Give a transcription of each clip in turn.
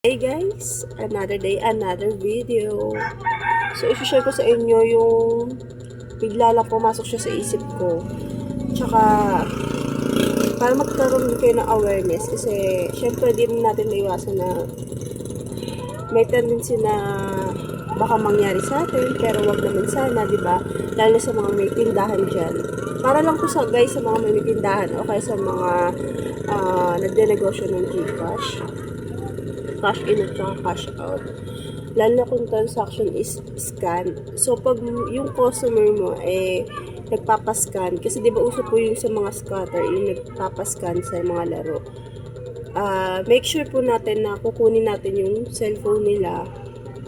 Hey guys, another day, another video. So, isi-share ko sa inyo yung bigla lang pumasok siya sa isip ko. Tsaka, para magkaroon din kayo ng awareness kasi syempre di rin natin maiwasan na may tendency na baka mangyari sa atin, pero wag naman sana, di ba? Lalo sa mga may tindahan dyan. Para lang po sa guys, sa mga may tindahan o kaya sa mga nagde-negosyo ng Gcash, cash in at saka cash out. Lalo na kung transaction is scan. So, pag yung customer mo, nagpapascan, kasi di ba uso po yung sa mga scatter, yung nagpapascan sa mga laro. Make sure po natin na kukunin natin yung cellphone nila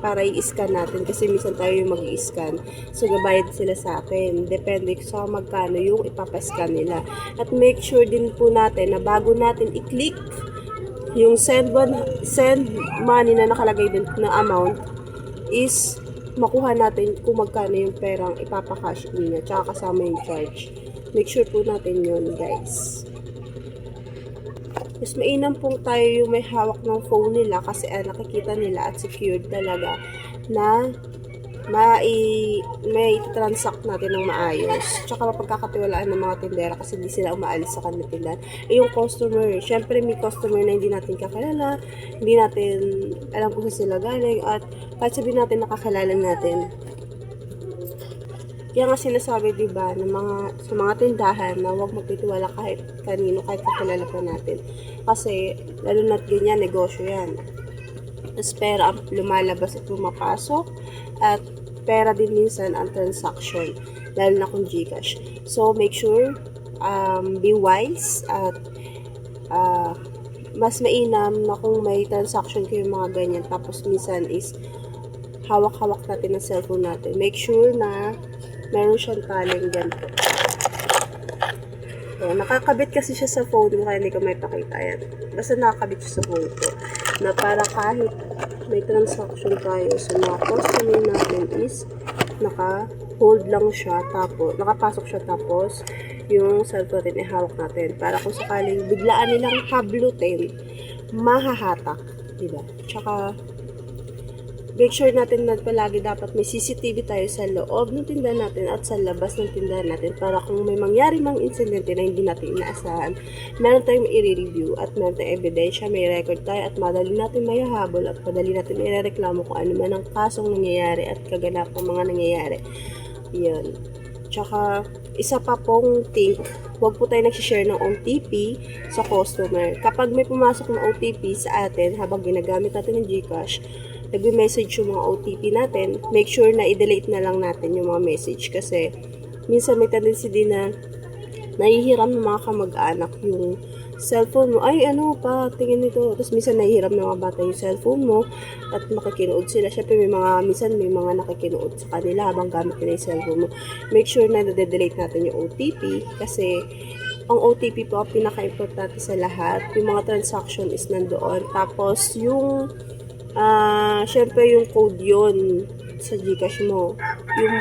para i-scan natin kasi minsan tayo yung mag-i-scan. So, gabayad sila sa atin. Depende sa magkano yung ipapascan nila. At make sure din po natin na bago natin i-click yung send money na nakalagay din na amount is makuha natin kung magkano yung perang ipapakash in niya tsaka kasama yung charge. Make sure po natin yun, guys. Mas mainam pong tayo yung may hawak ng phone nila kasi nakikita nila at secured talaga na may transact natin ng maayos. Tsaka mapagkakatiwalaan ng mga tindera kasi hindi sila umaalis sa kanilang tindahan. Yung customer, syempre may customer na hindi natin kakilala, hindi natin alam kung saan sila galing, at kahit sabihin natin nakakilala natin. Kaya nga sinasabi, diba, sa mga tindahan na huwag magtitiwala kahit kanino, kahit kakilala pa natin. Kasi, lalo na't ganyan, negosyo yan. Tapos pera ang lumalabas at pumapasok, at pera din minsan ang transaction, lalo na kung Gcash. So, make sure, be wise, at mas mainam na kung may transaction kayo mga ganyan, tapos minsan is hawak-hawak natin ang cellphone natin. Make sure na meron siyang taling ganito. So, nakakabit kasi siya sa phone mo, kaya hindi ko may pakita yan. Basta nakakabit siya sa phone ko. Na para kahit may transaction tayo sa mga customer natin is naka-hold lang siya, tapos nakapasok siya, tapos yung cellphone natin ihawak natin. Para kung sakaling biglaan nilang hablutin, mahahatak. Diba? Tsaka, make sure natin na palagi dapat may CCTV tayo sa loob ng tindahan natin at sa labas ng tindahan natin para kung may mangyari mang insidente na hindi natin inaasahan, meron tayong i-review at meron tayong ebidensya, may record tayo at madali natin mayahabol at madali natin maireklamo kung ano man ang kasong nangyayari at kaganapang mga nangyayari. Yan. Tsaka, isa pa pong think, huwag po tayo nagsishare ng OTP sa customer. Kapag may pumasok ng OTP sa atin habang ginagamit natin ng Gcash, nag-message yung mga OTP natin, make sure na i-delete na lang natin yung mga message kasi minsan may tendency din na nahihiram ng mga kamag-anak yung cellphone mo. Ay, ano pa, tingin nito. Tapos minsan nahihiram ng mga bata yung cellphone mo at makikinood sila. Syempre minsan may mga nakikinood sa kanila habang gamit nila yung cellphone mo. Make sure na na-delete natin yung OTP kasi ang OTP po ang pinaka-importante sa lahat. Yung mga transaction is nandoon. Tapos yung syempre yung code yon sa Gcash mo, yung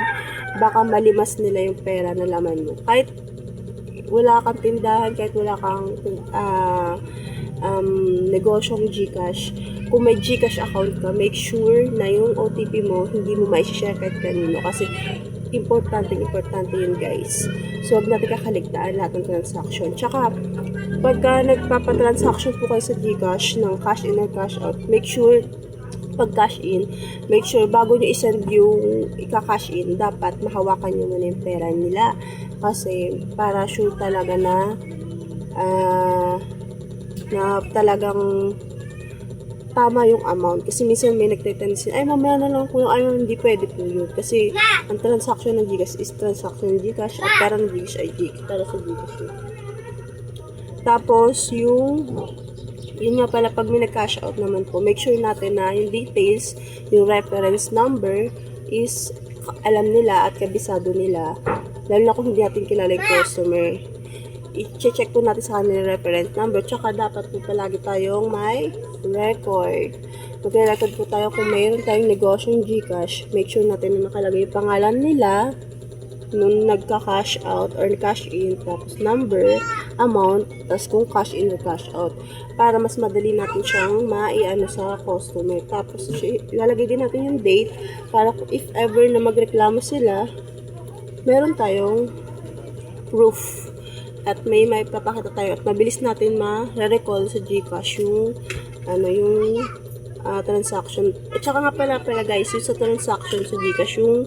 baka malimas nila yung pera na laman mo. Kahit wala kang tindahan, kahit wala kang negosyong Gcash, kung may Gcash account ka, make sure na yung OTP mo, hindi mo mai-share kahit kanino. Kasi importante yun, guys. So, huwag natin kakaligtaan lahat ng transaction. Tsaka, pagka nagpapatransaction po kayo sa Gcash ng cash in or cash out, make sure pag cash in, make sure bago nyo isend yung ika-cash in, dapat mahawakan nyo muna yung pera nila. Kasi para sure talaga na talagang tama yung amount. Kasi minsan may nagtetendency, ay mamaya na lang kung hindi pwede po yun. Kasi ang transaction ng Gcash is transaction ng Gcash at para ng Gcash ay para sa Gcash yun. Tapos yun nga pala, pag may nag-cash out naman po, make sure natin na yung details, yung reference number is alam nila at kabisado nila. Lalo na kung hindi natin kilala yung customer. I-check po natin sa kanila reference number. Tsaka dapat po palagi tayong may record. Mag-record po tayo kung mayroon tayong negosyong Gcash. Make sure natin na nakalagay yung pangalan nila nung nagka-cash out or cash in, tapos number, amount, tas kung cash in or cash out. Para mas madali natin siyang maiano sa customer. Tapos, ilalagay din natin yung date para if ever na magreklamo sila, meron tayong proof. At may papakita tayo at mabilis natin ma-recall sa GCash yung transaction. At saka nga pala guys, yung sa transaction sa GCash, yung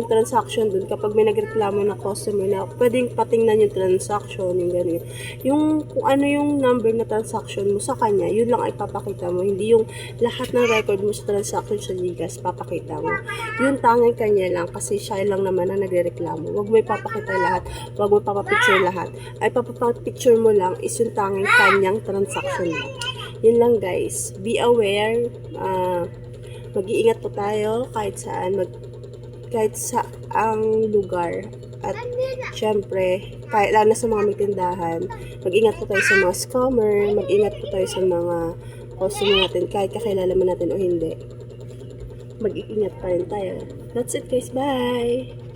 transaction dun, kapag may nagreklamo na customer na pwedeng patingnan yung transaction, yung ganyan. Yung kung ano yung number na transaction mo sa kanya, yun lang ay papakita mo. Hindi yung lahat ng record mo sa transaction sa GCash, papakita mo. Yung tanging kanya lang, kasi siya lang naman ang nagreklamo. Huwag mo ipapakita lahat, huwag mo papapicture lahat. Ay papapicture mo lang is yung tanging kanyang transaction lang. Yun lang guys. Be aware. Mag-iingat po tayo kahit saan. Kahit sa ang lugar. At syempre, kahit lalo na sa mga may tindahan, mag-ingat po tayo sa mga scammer. Mag-ingat po tayo sa mga customer natin. Kahit kakilala mo natin o hindi. Mag-iingat pa rin tayo. That's it guys. Bye!